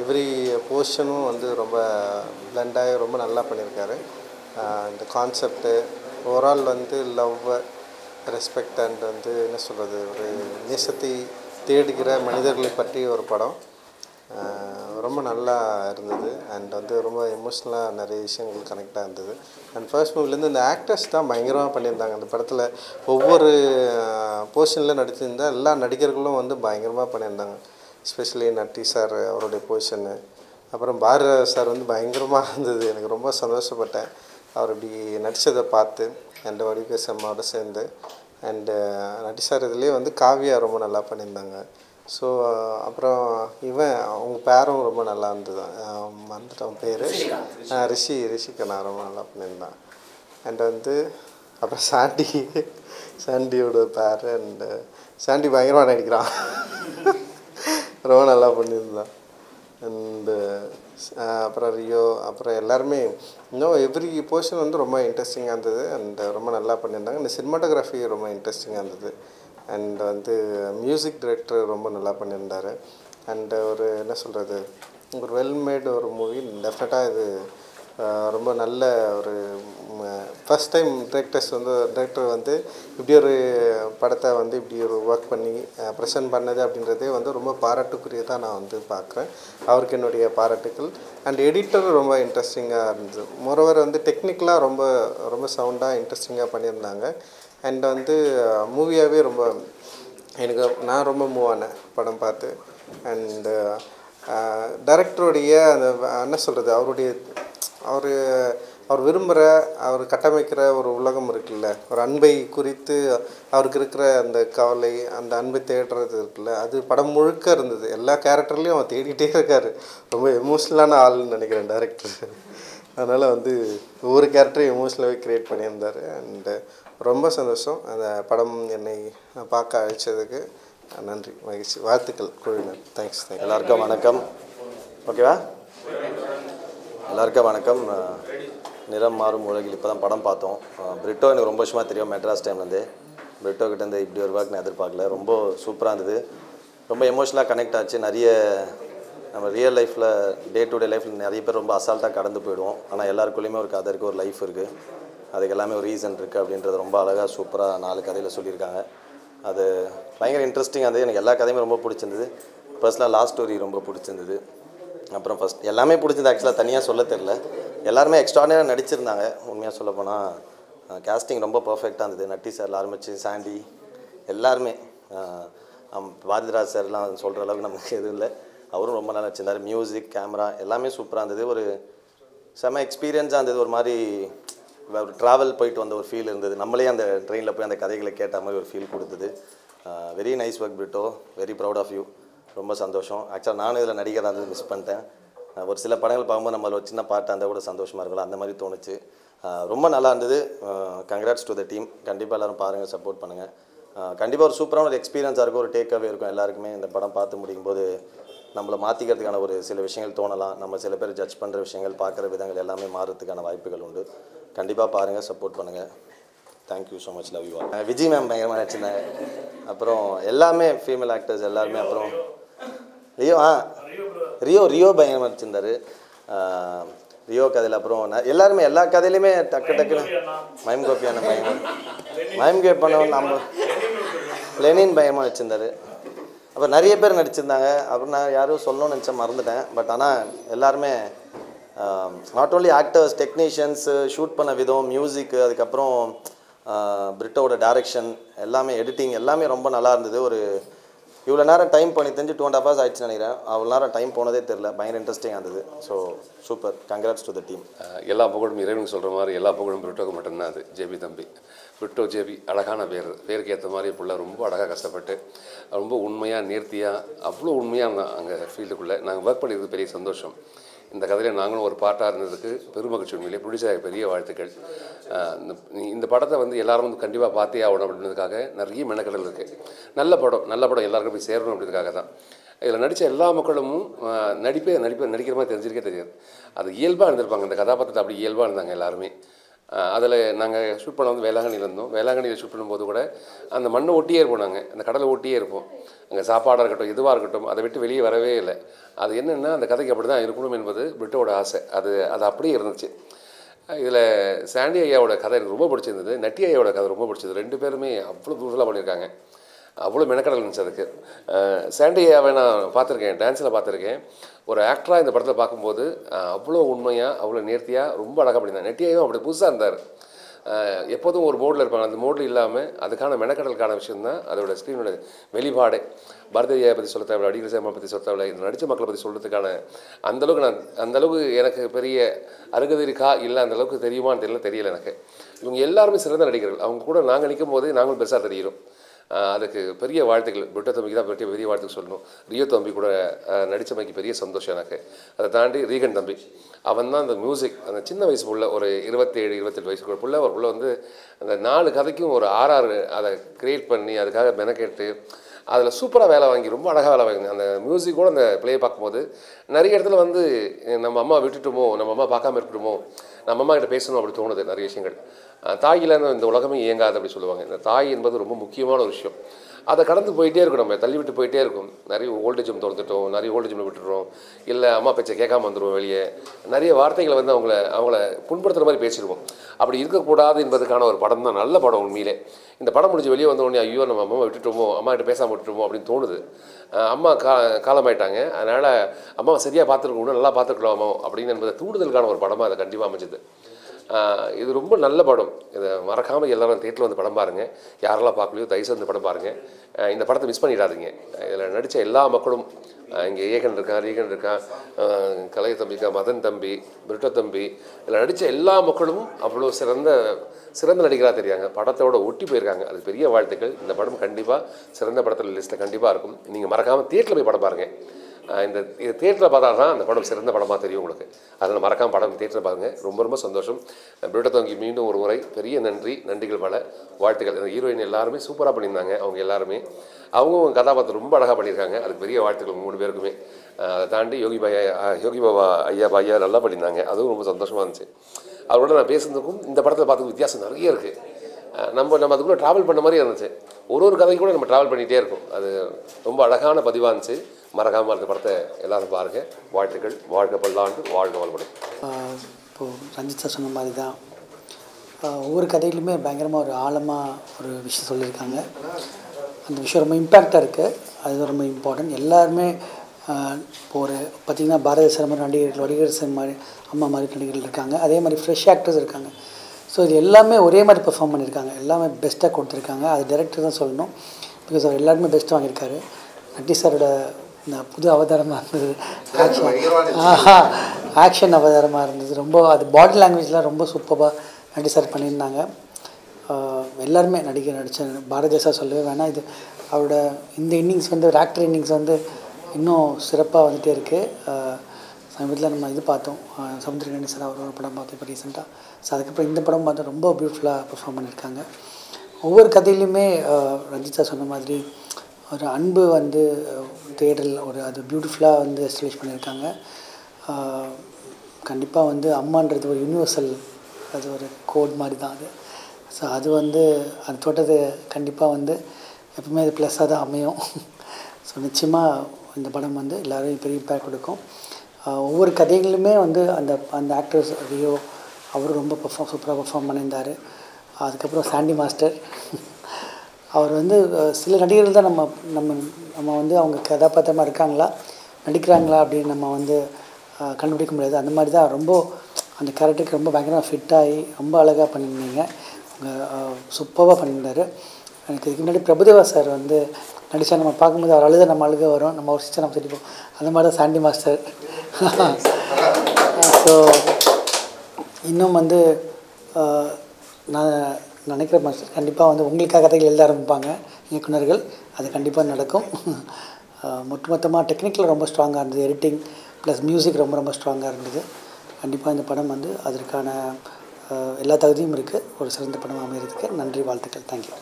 Every போர்ஷனும் வந்து ரொம்ப பிளெண்டாகி ரொம்ப நல்லா பண்ணியிருக்காரு. இந்த கான்செப்ட்டு ஓவரால் வந்து லவ், ரெஸ்பெக்ட் அண்ட் வந்து என்ன சொல்கிறது, ஒரு நேசத்தை தேடுகிற மனிதர்களை பற்றி ஒரு படம். ரொம்ப நல்லா இருந்தது அண்ட் வந்து ரொம்ப எமோஷ்னலாக நிறைய விஷயங்கள் கனெக்டாக இருந்தது. அண்ட் ஃபர்ஸ்ட் மூவிலேருந்து இந்த ஆக்டர்ஸ் தான் பயங்கரமாக பண்ணியிருந்தாங்க. அந்த படத்தில் ஒவ்வொரு போர்ஷனில் நடிச்சிருந்தால் எல்லா நடிகர்களும் வந்து பயங்கரமாக பண்ணியிருந்தாங்க. எஸ்பெஷலி நட்டி சார் அவருடைய போர்ஷனு, அப்புறம் பாரதிராஜா சார் வந்து பயங்கரமாக இருந்தது. எனக்கு ரொம்ப சந்தோஷப்பட்டேன் அவர் இப்படி நடித்ததை பார்த்து. அண்ட் வடிவேசு அம்மாவோட சேர்ந்து அண்டு நட்டி சார் இதுலேயே வந்து காவியா ரொம்ப நல்லா பண்ணியிருந்தாங்க. ஸோ அப்புறம் அவங்க பேரும் ரொம்ப நல்லா இருந்தது. மறந்துட்டோம் பேர், ரிஷிகண்ணா ரொம்ப நல்லா பண்ணியிருந்தான். அண்ட் வந்து அப்புறம் சாண்டியோட பேர் அண்டு சாண்டி பயங்கரமாக நடிக்கிறான். ரொம்ப நல்லா பண்ணியிருந்தான். அண்டு அப்புறம் ரியோ, அப்புறம் எல்லாருமே இன்னும் எவ்ரி போர்ஷன் வந்து ரொம்ப இன்ட்ரெஸ்டிங்காக இருந்தது அண்ட் ரொம்ப நல்லா பண்ணியிருந்தாங்க. இந்த சினிமாட்டோகிராஃபி ரொம்ப இன்ட்ரெஸ்டிங்காக இருந்தது. அண்ட் வந்து மியூசிக் டைரக்டர் ரொம்ப நல்லா பண்ணியிருந்தார். அண்டு ஒரு என்ன சொல்கிறது, ஒரு வெல்மேடு ஒரு மூவி. டெஃபினட்டாக இது ரொம்ப நல்ல ஒரு ஃபஸ்ட் டைம் டைரக்டர் வந்து இப்படி ஒரு படத்தை வந்து இப்படி ஒரு ஒர்க் பண்ணி ப்ரெசென்ட் பண்ணது அப்படின்றதே வந்து ரொம்ப பாராட்டுக்குரியதாக நான் வந்து பார்க்குறேன். அவருக்கு என்னுடைய பாராட்டுக்கள். அண்ட் எடிட்டர் ரொம்ப இன்ட்ரெஸ்டிங்காக இருந்தது. மோரோவர் வந்து டெக்னிக்கலாக ரொம்ப ரொம்ப சவுண்டாக இன்ட்ரெஸ்டிங்காக பண்ணியிருந்தாங்க. அண்ட் வந்து மூவியாகவே ரொம்ப நான் ரொம்ப மூவ் ஆனேன் படம் பார்த்து. அண்டு டைரக்டருடைய அந்த என்ன சொல்கிறது, அவர் விரும்புகிற, அவர் கட்டமைக்கிற ஒரு உலகம் இருக்குல்ல, ஒரு அன்பை குறித்து அவருக்கு இருக்கிற அந்த கவலை, அந்த அன்பை தேடுறது இருக்குல்ல, அது படம் முழுக்க இருந்தது. எல்லா கேரக்டர்லேயும் அவர் தேடிகிட்டே இருக்கார். ரொம்ப எமோஷ்னலான ஆள்னு நினைக்கிறேன் டைரக்டர். அதனால் வந்து ஒவ்வொரு கேரக்டரையும் எமோஷ்னலாகவே க்ரியேட் பண்ணியிருந்தார். அண்டு ரொம்ப சந்தோஷம் அந்த படம் என்னை பார்க்க அழைச்சதுக்கு. நன்றி, மகிழ்ச்சி, வாழ்த்துக்கள் குழுவினர். தேங்க்ஸ். எல்லாருக்கும் வணக்கம். ஓகேவா? எல்லாருக்கும் வணக்கம். நிறம் மாறும் உலகில் இப்போ தான் படம் பார்த்தோம். பிரிட்டோ எனக்கு ரொம்ப வருஷமாக தெரியும், மெட்ராஸ் டைம்லேருந்து. பிரிட்டோ கிட்டேருந்து இப்படி ஒரு ஒர்க் நான் எதிர்பார்க்கல. ரொம்ப சூப்பராக இருந்தது. ரொம்ப எமோஷ்னலாக கனெக்ட் ஆச்சு. நிறைய நம்ம ரியல் லைஃப்பில், டே டு டே லைஃப்பில் நிறைய பேர் ரொம்ப அசால்ட்டாக கடந்து போயிடுவோம். ஆனால் எல்லாருக்குள்ளேயுமே ஒரு கதை இருக்குது, ஒரு லைஃப் இருக்குது, அதுக்கு எல்லாமே ஒரு ரீசன் இருக்குது அப்படின்றது ரொம்ப அழகாக சூப்பராக 4 கதையில் சொல்லியிருக்காங்க. அது பயங்கர இன்ட்ரெஸ்டிங்காக இருந்தது. எனக்கு எல்லா கதையுமே ரொம்ப பிடிச்சிருந்தது. பர்சனலாக லாஸ்ட் ஸ்டோரி ரொம்ப பிடிச்சிருந்தது. அப்புறம் ஃபஸ்ட் எல்லாமே பிடிச்சது. ஆக்சுவலாக தனியாக சொல்ல தெரில, எல்லாருமே எக்ஸ்ட்ராடினரியாக நடிச்சிருந்தாங்க. உண்மையாக சொல்ல போனால் கேஸ்டிங் ரொம்ப பர்ஃபெக்டாக இருந்தது. நட்டி சார் ஆரம்பிச்சு சாண்டி எல்லாருமே, பாரதிராஜ் சார்லாம் சொல்கிற அளவுக்கு நமக்கு எதுவும் இல்லை, அவரும் ரொம்ப நல்லா நடிச்சிருந்தார். மியூசிக், கேமரா எல்லாமே சூப்பராக இருந்தது. ஒரு செம எக்ஸ்பீரியன்ஸாக இருந்தது. ஒரு மாதிரி ஒரு ட்ராவல் போயிட்டு வந்த ஒரு ஃபீல் இருந்தது. நம்மளே அந்த ட்ரெயினில் போய் அந்த கதைகளை கேட்ட மாதிரி ஒரு ஃபீல் கொடுத்தது. Very nice work Brito, very proud of you. ரொம்ப சந்தோஷம். ஆக்சுவலாக நானும் இதில் நடிகராக இருந்தது மிஸ் பண்ணிட்டேன். ஒரு சில படங்கள் பார்க்கும்போது நம்ம ஒரு சின்ன பாட்டு அந்த கூட சந்தோஷமாக இருக்கலாம், அந்த மாதிரி தோணுச்சு. ரொம்ப நல்லா இருந்தது. Congrats to the team. கண்டிப்பாக எல்லோரும் பாருங்கள், சப்போர்ட் பண்ணுங்கள். கண்டிப்பாக ஒரு சூப்பரான ஒரு எக்ஸ்பீரியன்ஸாக இருக்கும், ஒரு டேக்அவே இருக்கும் எல்லாருக்குமே. இந்த படம் பார்த்து முடிக்கும்போது நம்மளை மாற்றிக்கிறதுக்கான ஒரு சில விஷயங்கள் தோணலாம். நம்ம சில பேர் ஜட்ஜ் பண்ணுற விஷயங்கள், பார்க்குற விதங்கள் எல்லாமே மாறுறதுக்கான வாய்ப்புகள் உண்டு. கண்டிப்பாக பாருங்கள், சப்போர்ட் பண்ணுங்கள். Thank you so much, love you all. Vijay ma'am பயங்கரமாக நடிச்சிருந்தாங்க. அப்புறம் எல்லாமே ஃபீமேல் ஆக்டர்ஸ் எல்லாருமே. அப்புறம் ரியோ பயங்கரமாக நடிச்சிருந்தார். ரியோ கதையில் அப்புறம் எல்லாருமே எல்லா கதையிலையுமே டக்குன்னு மைம் கோப்பியான மைம் கோப் பண்ணவன் நம்ம லெனின் பயங்கரமாக நடிச்சிருந்தார். அப்புறம் நிறைய பேர் நடிச்சிருந்தாங்க. அப்புறம் நான் யாரும் சொல்லணும்னு நினச்சேன், மறந்துட்டேன். பட் ஆனால் எல்லாருமே not only actors, technicians, shoot பண்ண விதம், மியூசிக்கு, அதுக்கப்புறம் பிரிட்டோட டைரக்ஷன் எல்லாமே, எடிட்டிங் எல்லாமே ரொம்ப நல்லா இருந்தது. ஒரு இவ்வளோ நேரம் டைம் பண்ணி தெரிஞ்சு 2.5 hours ஆயிடுச்சுன்னு நினைக்கிறேன். அவ்வளோ நேரம் டைம் போனதே தெரில. பயங்கர இன்ட்ரெஸ்டிங்காக இருந்தது. So super, congrats to the team. எல்லா புகழும் இறைவனுக்கு சொல்கிற மாதிரி எல்லா புகழும் பிரிட்டோக்கு மட்டும்தான். அது ஜேபி தம்பி, பிரிட்டோ ஜேபி, அழகான பேருக்கு ஏற்ற மாதிரி பிள்ளை ரொம்ப அழகாக கஷ்டப்பட்டு ரொம்ப உண்மையாக நேர்த்தியாக அவ்வளோ உண்மையாக அங்கே ஃபீல்டுக்குள்ளே நாங்கள் ஒர்க் பண்ணியிருக்கிறது பெரிய சந்தோஷம். இந்த கதையில் நாங்களும் ஒரு பாட்டாக இருந்ததுக்கு பெருமகிழ்ச்சி. உண்மையிலே ப்ரொடியூசர் பெரிய வாழ்த்துக்கள். இந்த படத்தை வந்து எல்லாரும் வந்து கண்டிப்பாக பார்த்தே ஆகணும் அப்படின்றதுக்காக நிறைய மெனக்கடல் இருக்குது. நல்ல படம் எல்லாருக்கும் போய் சேரணும் அப்படின்றதுக்காக தான். இதில் நடித்த எல்லா மக்களும் நடிக்கிற மாதிரி தெரிஞ்சிருக்கே தெரியாது. அது இயல்பாக இருந்திருப்பாங்க. இந்த கதாபாத்திரத்தை அப்படி இயல்பாக இருந்தாங்க எல்லாருமே. அதில் நாங்கள் ஷூட் பண்ண வந்து வேளாங்கண்ணியில் இருந்தோம். வேளாங்கண்ணியில் ஷூட் பண்ணும்போது கூட அந்த மண்ணை ஒட்டியே இருப்போம், நாங்கள் அந்த கடலை ஒட்டியே இருப்போம். அங்கே சாப்பாடாக இருக்கட்டும் எதுவாக இருக்கட்டும் அதை விட்டு வெளியே வரவே இல்லை. அது என்னென்னா அந்த கதைக்கு அப்படி தான் இருக்கணும் என்பது பிரிட்டோட ஆசை. அது அப்படியே இருந்துச்சு. இதில் சாண்டி ஐயாவோட கதை எனக்கு ரொம்ப பிடிச்சிருந்தது, நட்டி ஐயாவோட கதை ரொம்ப பிடிச்சது. 2 பேருமே அவ்வளோ பியூட்டிஃபுல்லாக பண்ணியிருக்காங்க, அவ்வளோ மெனக்கடல் இருந்துச்சு அதுக்கு. சாண்டி ஐயாவை நான் பார்த்துருக்கேன், டான்ஸில் பார்த்துருக்கேன். ஒரு ஆக்டராக இந்த படத்தில் பார்க்கும்போது அவ்வளோ உண்மையாக அவ்வளோ நேர்த்தியாக ரொம்ப அழகாக பண்ணியிருந்தாங்க. நட்டி ஐயாவும் அப்படி புதுசாக இருந்தார். எப்போதும் ஒரு மோடில் இருப்பாங்க, அந்த மோடில் இல்லாமல் அதுக்கான மெனக்கடலுக்கான விஷயந்தான் அதோட ஸ்க்ரீனோட வெளிப்பாடு. பாரதியை பற்றி சொல்ல தேவையில்லை, அடிக்கடி சேமா பற்றி சொல்ல தேவையில்லை, இந்த நடித்த மக்களை பற்றி சொல்கிறதுக்கான அந்தளவுக்கு எனக்கு பெரிய அருகதை இருக்கா இல்லை அந்தளவுக்கு தெரியுமான்னு தெரியல எனக்கு. இவங்க எல்லாருமே சிறந்த நடிகர்கள். அவங்க கூட நாங்கள் நிற்கும் போதே நாங்களும் பெருசாக தெரிகிறோம். அதுக்கு பெரிய வாழ்த்துக்கள். பிரிட்டோ தம்பிக்கு தான் பெரிய வாழ்த்துக்கு சொல்லணும். ரியோ தம்பி கூட நடித்தமைக்கு பெரிய சந்தோஷம் எனக்கு. அதை தாண்டி ரீகன் தம்பி, அவன் தான் அந்த மியூசிக், அந்த சின்ன வயசு புள்ள, ஒரு 27-28 வயசுக்குள்ள புள்ள, ஒரு புள்ள வந்து அந்த 4 கதைக்கும் ஒரு 6 அதை க்ரியேட் பண்ணி அதுக்காக மெனக்கெட்டு அதில் சூப்பராக வேலை வாங்கி ரொம்ப அழகாக வேலை வாங்கி அந்த மியூசிக்கோடு அந்த ப்ளே பார்க்கும்போது நிறைய இடத்துல வந்து நம்ம அம்மா விட்டுட்டோமோ, நம்ம அம்மா பார்க்காம இருக்கட்டுமோ, நம்ம அம்மா கிட்ட பேசணும் அப்படி தோணுது நிறைய விஷயங்கள். தாயிலேருந்து இந்த உலகமே இயங்காது அப்படி சொல்லுவாங்க. இந்த தாய் என்பது ரொம்ப முக்கியமான ஒரு விஷயம். அதை கடந்து போயிட்டே இருக்கும், நம்ம தள்ளி விட்டு போயிட்டே இருக்கும். நிறைய ஓல்டேஜ் ஹோம் திறந்துட்டோம், நிறைய ஓல்டேஜ் ஹோமில் விட்டுடுறோம், இல்லை அம்மா பேச்சை கேட்காம வந்துடுவோம் வெளியே. நிறைய வார்த்தைகளை வந்து அவங்கள புண்படுத்துகிற மாதிரி பேசிடுவோம். அப்படி இருக்கக்கூடாது என்பதுக்கான ஒரு படம் தான், நல்ல படம் உண்மையிலே. இந்த படம் முடிஞ்சு வெளியே வந்தோடனே ஐயோ நம்ம அம்மா விட்டுட்டோமோ, அம்மா கிட்ட பேசாமல் விட்டுட்டோமோ அப்படின்னு தோணுது. அம்மா காலமாயிட்டாங்க, அதனால் அம்மாவை சரியாக பார்த்துருக்கணும், நல்லா பார்த்துருக்கலாமோ அப்படின்னு என்பதை தூண்டுதலுக்கான ஒரு படமாக அதை கண்டிப்பாக அமைஞ்சுது. இது ரொம்ப நல்ல படம். இதை மறக்காமல் எல்லோரும் தேட்டரில் வந்து படம் பாருங்கள். யாரெல்லாம் பார்க்கலையோ தயவுசெய்து இந்த படம் பாருங்கள். இந்த படத்தை மிஸ் பண்ணிடாதீங்க. இதில் நடித்த எல்லா மக்களும், இங்கே ரீகன் இருக்கான், கலை தம்பி இருக்கா, மதன் தம்பி, பிரிட்டோ தம்பி, இதில் நடித்த எல்லா மக்களும் அவ்வளோ சிறந்த நடிகராக தெரியாங்க. படத்தோட ஒட்டி போயிருக்காங்க. அது பெரிய வாழ்த்துக்கள். இந்த படம் கண்டிப்பாக சிறந்த படத்தில் லிஸ்ட்டில் கண்டிப்பாக இருக்கும். நீங்கள் மறக்காமல் தேட்டரில் போய் படம் பாருங்கள். இது தேட்டரில் பார்த்தா தான் அந்த படம் சிறந்த படமாக தெரியும் உங்களுக்கு. அதில் மறக்காமல் படம் தேட்டரில் பாருங்கள். ரொம்ப ரொம்ப சந்தோஷம். பிரிட்டோ தம்பிக்கு மீண்டும் ஒரு முறை பெரிய நன்றிகள் பல வாழ்த்துக்கள். அந்த ஹீரோயின் எல்லாருமே சூப்பராக பண்ணியிருந்தாங்க. அவங்க எல்லாருமே அவங்க கதாபாத்திரம் ரொம்ப அழகாக பண்ணியிருக்காங்க. அதுக்கு பெரிய வாழ்த்துக்கள் 3 பேருக்குமே. அதை தாண்டி யோகி பாபா ஐயா நல்லா பண்ணியிருந்தாங்க. அதுவும் ரொம்ப சந்தோஷமாக இருந்துச்சு. அவரோட நான் பேசுனதுக்கும் இந்த படத்தில் பார்த்துக்க வித்தியாசம் நிறைய இருக்குது. நம்ம அதுக்குள்ளே ட்ராவல் பண்ண மாதிரி இருந்துச்சு. ஒரு கதைக்கு கூட நம்ம ட்ராவல் பண்ணிகிட்டே இருக்கோம். அது ரொம்ப அழகான பதிவாக இருந்துச்சு. மறக்காமல் அந்த படத்தை எல்லோரும் பாருங்கள். வாழ்த்துக்கள். வாழ்க பல்லாண்டு, வாழ்க வளமுடன். இப்போது ரஞ்சித் சார் சொன்ன மாதிரி தான் ஒவ்வொரு கதையிலுமே பயங்கரமாக ஒரு ஆழமாக ஒரு விஷயம் சொல்லியிருக்காங்க. அந்த விஷயம் ரொம்ப இம்பேக்டாக இருக்குது. அது ரொம்ப இம்பார்ட்டன்ட். எல்லாருமே இப்போ ஒரு பார்த்திங்கன்னா பாரதி சார் மாதிரி நடிகர்கள், வடிகர் சார் மாதிரி அம்மா மாதிரி நடிகர்கள் இருக்காங்க. அதே மாதிரி ஃப்ரெஷ் ஆக்டர்ஸ் இருக்காங்க. ஸோ இது எல்லாமே ஒரே மாதிரி பெர்ஃபார்ம் பண்ணியிருக்காங்க. எல்லாமே பெஸ்ட்டாக கொடுத்துருக்காங்க. அது டைரக்டர் தான் சொல்லணும். பிகாஸ் அவர் எல்லாருமே பெஸ்ட் வாங்கியிருக்காரு. நட்டி சாரோட இந்த புது அவதாரமாக இருந்தது, ஆக்ஷன் அவதாரமாக இருந்தது. ரொம்ப அது பாடி லாங்குவேஜ்லாம் ரொம்ப சூப்பராக நட்டி சார் பண்ணியிருந்தாங்க. எல்லாருமே நடித்த பாரதிய சார் சொல்லவே வேணாம். இது அவரோட இந்த இன்னிங்ஸ் வந்து ஒரு ஆக்டர் இன்னிங்ஸ் வந்து இன்னும் சிறப்பாக வந்துகிட்டே இருக்குது. சமீபத்தில் நம்ம இது பார்த்தோம், சமுத்திரகணி சார் அவரோட படம் பார்த்தோம் இப்போ ரீசெண்டாக. ஸோ அதுக்கப்புறம் இந்த படம் பார்த்தா ரொம்ப பியூட்டிஃபுல்லாக பெர்ஃபார்ம் பண்ணியிருக்காங்க. ஒவ்வொரு கதையிலுமே ரஞ்சித் சார் சொன்ன மாதிரி ஒரு அன்பு வந்து தேடல் அது பியூட்டிஃபுல்லாக வந்து எஸ்டாப்ளிஷ் பண்ணியிருக்காங்க. கண்டிப்பாக வந்து அம்மான்றது ஒரு யூனிவர்சல், அது ஒரு கோட் மாதிரி தான் அது. ஸோ அது வந்து அது தொட்டது கண்டிப்பாக வந்து எப்பவுமே அது ப்ளஸ்ஸாக தான் அமையும். ஸோ நிச்சயமாக இந்த படம் வந்து எல்லோரும் பெரிய இம்பேக்ட் கொடுக்கும். ஒவ்வொரு கதைகளுமே வந்து அந்த ஆக்டர்ஸ் ரியோ அவரும் ரொம்ப சூப்பராக பெர்ஃபார்ம் பண்ணியிருந்தார். அதுக்கப்புறம் சாண்டி மாஸ்டர் அவர் வந்து சில நடிகர்கள் தான் நம்ம வந்து அவங்க கதாபாத்திரமாக இருக்காங்களா நடிக்கிறாங்களா அப்படின்னு நம்ம வந்து கண்டுபிடிக்க முடியாது. அந்த மாதிரி தான் ரொம்ப அந்த கேரக்டருக்கு ரொம்ப பயங்கரமாக ஃபிட்டாகி ரொம்ப அழகாக பண்ணியிருந்தீங்க. அவங்க சூப்பராக பண்ணியிருந்தார். எனக்கு இதுக்கு முன்னாடி பிரபுதேவா சார் வந்து நடித்தா நம்ம பார்க்கும்போது அவர் அழுத நம்ம அழுக வரும், நம்ம ஒரு சிஸ்டர் நம்ம சிரிப்போம். அந்த மாதிரி தான் சாண்டி மாஸ்டர். ஸோ இன்னும் வந்து நான் நினைக்கிற மாஸ்டர் கண்டிப்பாக வந்து உங்களுக்காக கதைகள் எழுத ஆரம்பிப்பாங்க இயக்குநர்கள். அது கண்டிப்பாக நடக்கும். மொத்தமாக டெக்னிக்கில் ரொம்ப ஸ்ட்ராங்காக இருந்தது. எடிட்டிங் ப்ளஸ் மியூசிக் ரொம்ப ஸ்ட்ராங்காக இருந்தது. கண்டிப்பாக இந்த படம் வந்து அதற்கான எல்லா தகுதியும் இருக்குது. ஒரு சிறந்த படம் அமைகிறதுக்கு நன்றி, வாழ்த்துக்கள். தேங்க்யூ.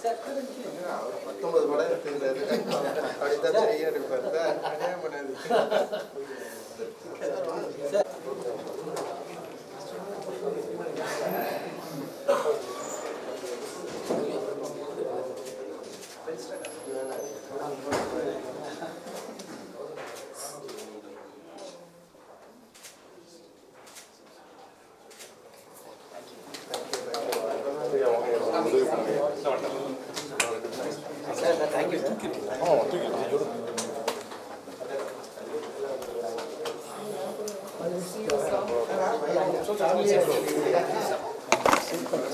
19 படம் எடுத்துக்கிறாரு. அப்படித்தான் செய்ய எடுப்பார் சார். அநியாயம் பண்ணாது. Super.